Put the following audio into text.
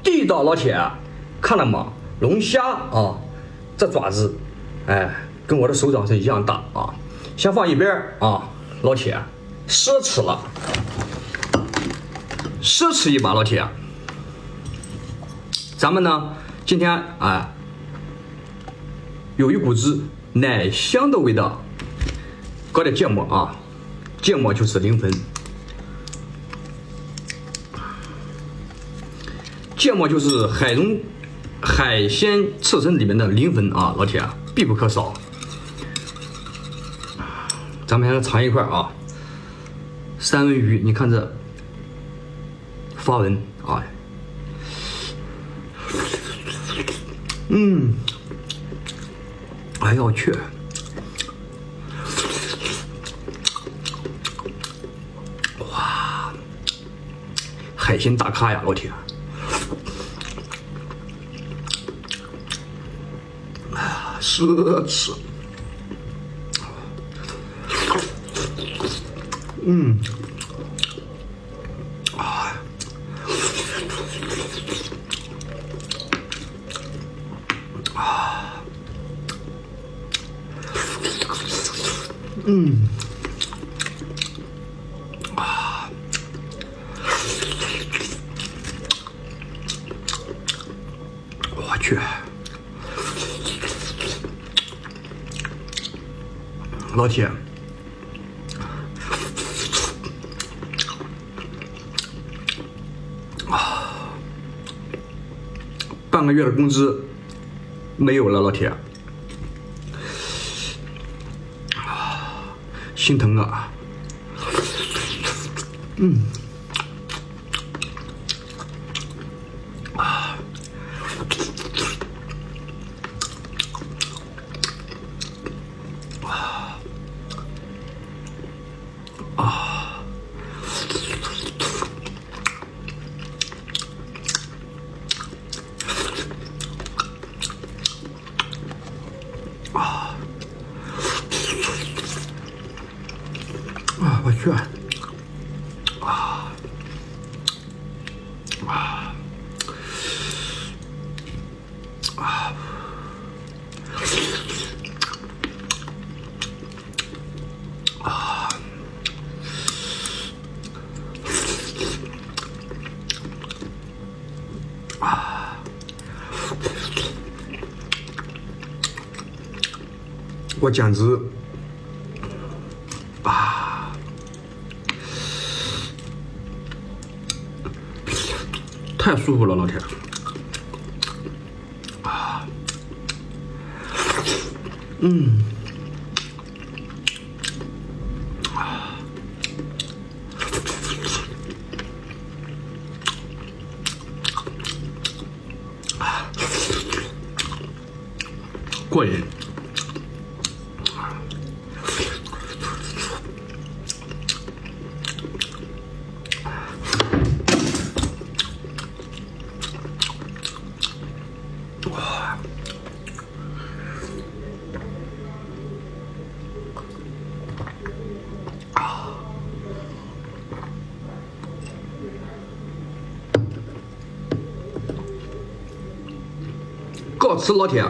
地道，老铁，看了吗？龙虾啊，这爪子，哎，跟我的手掌是一样大啊，先放一边啊，老铁，奢侈了，奢侈一把，老铁。咱们呢，今天有一股子奶香的味道，搞点芥末啊，芥末就是灵魂。芥末就是海鲜刺身里面的灵魂啊，老铁必不可少。咱们先尝一块啊，三文鱼，你看这花纹啊，哎呦我去，哇，海鲜大咖呀，老铁。奢侈，我去。老铁，半个月的工资没有了，老铁，心疼啊！我去，我简直太舒服了，老铁。过瘾。告辞，老铁。